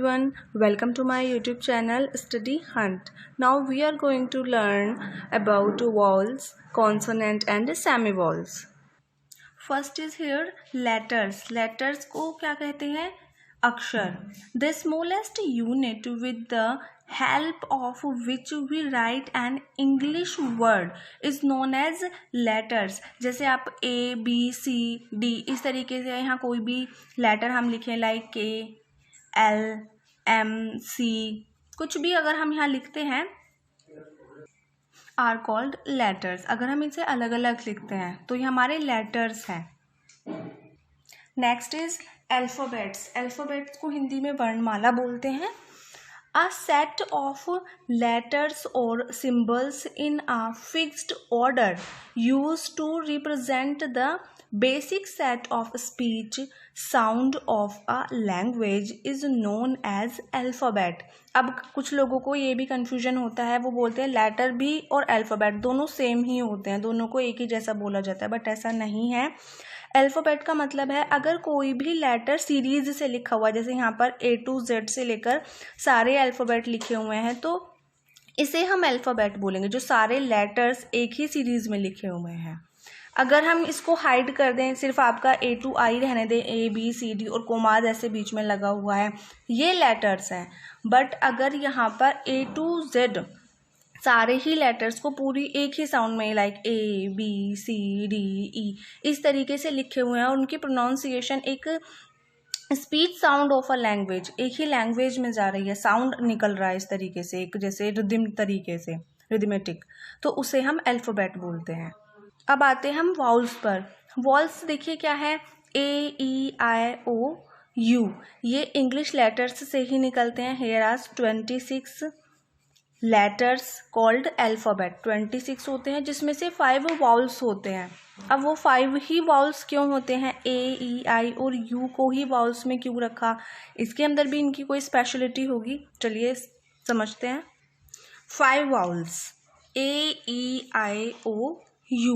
everyone, welcome to my YouTube channel Study Hunt. Now we are going to learn about vowels, consonant and semivowels. First is here letters. Letters को क्या कहते हैं? अक्षर. The smallest unit with the help of which we write an English word is known as letters. जैसे आप A, B, C, D इस तरीके से यहाँ कोई भी लेटर हम लिखें like K, L, M, C कुछ भी अगर हम यहाँ लिखते हैं आर कॉल्ड लेटर्स. अगर हम इसे अलग अलग लिखते हैं तो ये हमारे लेटर्स हैं. Next is alphabets. अल्फ़ाबेट्स को हिंदी में वर्णमाला बोलते हैं. अ सेट ऑफ लेटर्स और symbols in a fixed order use to represent the basic set of speech sound of a language is known as alphabet. अब कुछ लोगों को ये भी कन्फ्यूजन होता है, वो बोलते हैं लेटर भी और अल्फ़ाबेट दोनों सेम ही होते हैं, दोनों को एक ही जैसा बोला जाता है, बट ऐसा नहीं है. अल्फ़ाबेट का मतलब है अगर कोई भी लेटर सीरीज से लिखा हुआ है, जैसे यहाँ पर A to Z से लेकर सारे अल्फ़ाबेट लिखे हुए हैं तो इसे हम अल्फ़ाबेट बोलेंगे, जो सारे लेटर्स एक ही सीरीज़ में लिखे हुए हैं. अगर हम इसको हाइड कर दें, सिर्फ आपका A to I रहने दें, A B C D और कोमाद ऐसे बीच में लगा हुआ है, ये लेटर्स हैं. बट अगर यहाँ पर A to Z सारे ही लेटर्स को पूरी एक ही साउंड में like A B C D E इस तरीके से लिखे हुए हैं और उनकी प्रोनाउंसिएशन एक speech sound of a language, एक ही लैंग्वेज में जा रही है, साउंड निकल रहा है इस तरीके से, एक जैसे रिदम तरीके से, रिदमेटिक, तो उसे हम अल्फ़ाबेट बोलते हैं. अब आते हैं हम वाउल्स पर. वाउल्स देखिए क्या है, A E I O U, ये इंग्लिश लेटर्स से ही निकलते हैं. Here are 26 letters called alphabet. 26 होते हैं जिसमें से 5 वाउल्स होते हैं. अब वो 5 ही वाउल्स क्यों होते हैं? A E I और U को ही वाउल्स में क्यों रखा? इसके अंदर भी इनकी कोई स्पेशलिटी होगी, चलिए समझते हैं. 5 vowels A E I O U,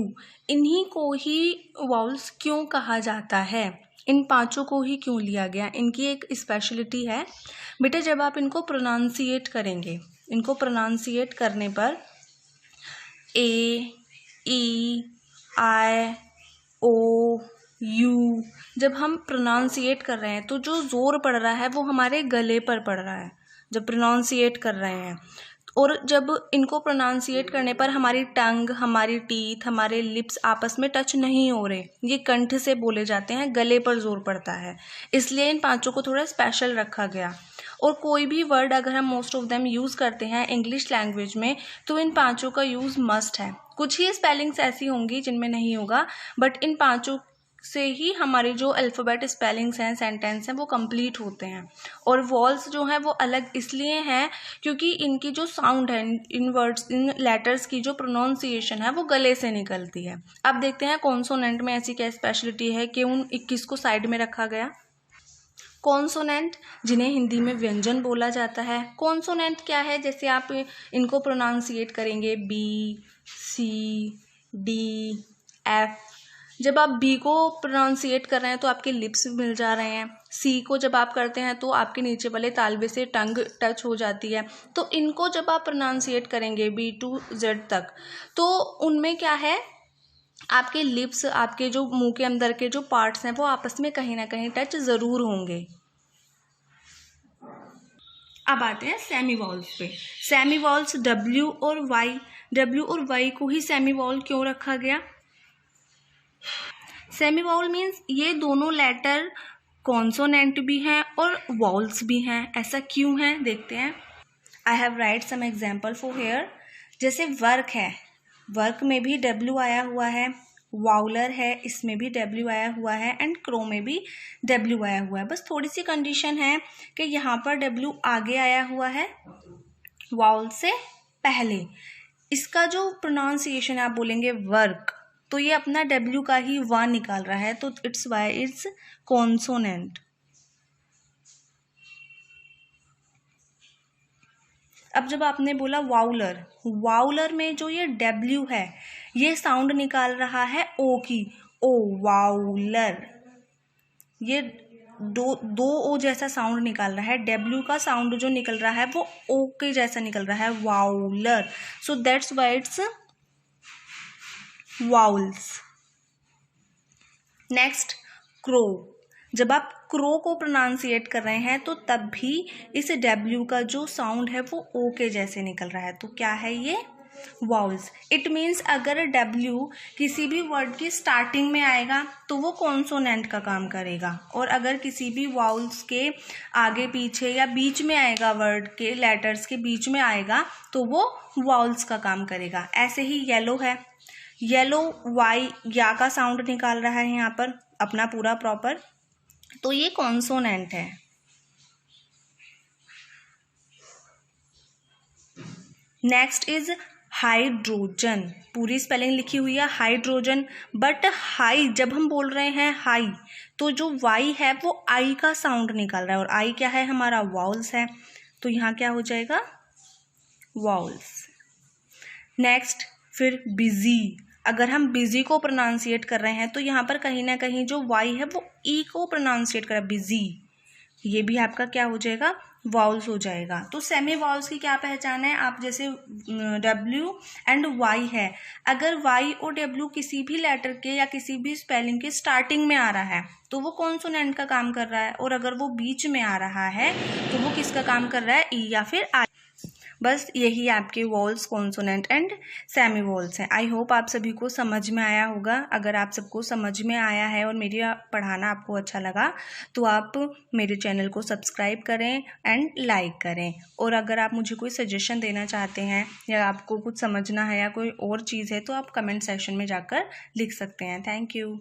इन्हीं को ही वाउल्स क्यों कहा जाता है? इन पांचों को ही क्यों लिया गया? इनकी एक स्पेशलिटी है बेटे, जब आप इनको प्रोनाउंसिएट करेंगे, इनको प्रोनाउंसिएट करने पर A E I O U जब हम प्रोनाउंसिएट कर रहे हैं तो जो ज़ोर पड़ रहा है वो हमारे गले पर पड़ रहा है जब प्रोनाउंसिएट कर रहे हैं. और जब इनको प्रोनाउंसिएट करने पर हमारी टंग, हमारी टीथ, हमारे लिप्स आपस में टच नहीं हो रहे, ये कंठ से बोले जाते हैं, गले पर जोर पड़ता है, इसलिए इन पांचों को थोड़ा स्पेशल रखा गया. और कोई भी वर्ड अगर हम मोस्ट ऑफ देम यूज़ करते हैं इंग्लिश लैंग्वेज में तो इन पांचों का यूज़ मस्ट है. कुछ ही स्पेलिंग्स ऐसी होंगी जिनमें नहीं होगा, बट इन पांचों से ही हमारे जो अल्फ़ाबेट स्पेलिंग्स हैं, सेंटेंस हैं, वो कंप्लीट होते हैं. और वॉल्स जो हैं वो अलग इसलिए हैं क्योंकि इनकी जो साउंड है, इन वर्ड्स, इन लेटर्स की जो प्रोनाउंसिएशन है वो गले से निकलती है. अब देखते हैं कॉन्सोनेंट में ऐसी क्या स्पेशलिटी है कि उन 21 को साइड में रखा गया. कॉन्सोनेंट जिन्हें हिंदी में व्यंजन बोला जाता है. कॉन्सोनेंट क्या है? जैसे आप इनको प्रोनाउंसिएट करेंगे B C D F, जब आप B को प्रोनाउंसिएट कर रहे हैं तो आपके लिप्स मिल जा रहे हैं. C को जब आप करते हैं तो आपके नीचे वाले तालवे से टंग टच हो जाती है. तो इनको जब आप प्रोनाउंसिएट करेंगे B to Z तक तो उनमें क्या है, आपके लिप्स, आपके जो मुंह के अंदर के जो पार्ट्स हैं वो आपस में कहीं ना कहीं टच ज़रूर होंगे. अब आते हैं सेमी वॉल्स पे. सेमी वॉल्स W और Y. W और Y को ही सेमी वॉल क्यों रखा गया? सेमी वॉल मीन्स ये दोनों लेटर कॉन्सोनेंट भी हैं और वॉल्स भी हैं. ऐसा क्यों है देखते हैं. I have write some example for here. जैसे वर्क है, वर्क में भी W आया हुआ है. वाउलर है, इसमें भी W आया हुआ है. एंड क्रो में भी W आया हुआ है. बस थोड़ी सी कंडीशन है कि यहाँ पर W आगे आया हुआ है वाउल से पहले. इसका जो प्रोनाउंसिएशन आप बोलेंगे वर्क, तो ये अपना W का ही वा निकाल रहा है, तो इट्स वाई इट्स कॉन्सोनेंट. अब जब आपने बोला वाउलर, वाउलर में जो ये W है ये साउंड निकाल रहा है O की, ओ वाउलर. ये दो ओ जैसा साउंड निकाल रहा है, डब्ल्यू का साउंड जो निकल रहा है वो ओ के जैसा निकल रहा है, वाउलर. So that's why it's vowels. Next crow. जब आप क्रो को प्रोनाउंसिएट कर रहे हैं तो तब भी इस डब्ल्यू का जो साउंड है वो ओ के जैसे निकल रहा है. तो क्या है ये? वाउल्स. इट मीन्स अगर डब्ल्यू किसी भी वर्ड की स्टार्टिंग में आएगा तो वो कॉन्सोनेंट का काम करेगा, और अगर किसी भी वाउल्स के आगे पीछे या बीच में आएगा, वर्ड के लेटर्स के बीच में आएगा तो वो वाउल्स का काम करेगा. ऐसे ही येलो है. येलो वाई या का साउंड निकाल रहा है यहाँ पर अपना पूरा प्रॉपर, तो ये कॉन्सोनेंट है. Next is hydrogen. पूरी स्पेलिंग लिखी हुई है हाइड्रोजन, बट हाई जब हम बोल रहे हैं हाई तो जो वाई है वो आई का साउंड निकाल रहा है, और आई क्या है? हमारा वाउल्स है. तो यहाँ क्या हो जाएगा? वाउल्स. नेक्स्ट फिर बिजी. अगर हम बिजी को प्रोनाउंसिएट कर रहे हैं तो यहाँ पर कहीं ना कहीं जो वाई है वो ई को प्रोनाउंसिएट कर रहा है, बिजी. ये भी आपका क्या हो जाएगा? वाउल्स हो जाएगा. तो सेमी वाउल्स की क्या पहचान है? आप जैसे डब्ल्यू एंड वाई है, अगर वाई और डब्ल्यू किसी भी लेटर के या किसी भी स्पेलिंग के स्टार्टिंग में आ रहा है तो वो कॉन्सोनेंट का काम कर रहा है, और अगर वो बीच में आ रहा है तो वो किसका काम कर रहा है? ई या फिर आई. बस यही आपके vowels, consonant and semi vowels हैं. आई होप आप सभी को समझ में आया होगा. अगर आप सबको समझ में आया है और मेरी पढ़ाना आपको अच्छा लगा तो आप मेरे चैनल को सब्सक्राइब करें एंड लाइक करें. और अगर आप मुझे कोई सजेशन देना चाहते हैं या आपको कुछ समझना है या कोई और चीज़ है तो आप कमेंट सेक्शन में जाकर लिख सकते हैं. Thank you.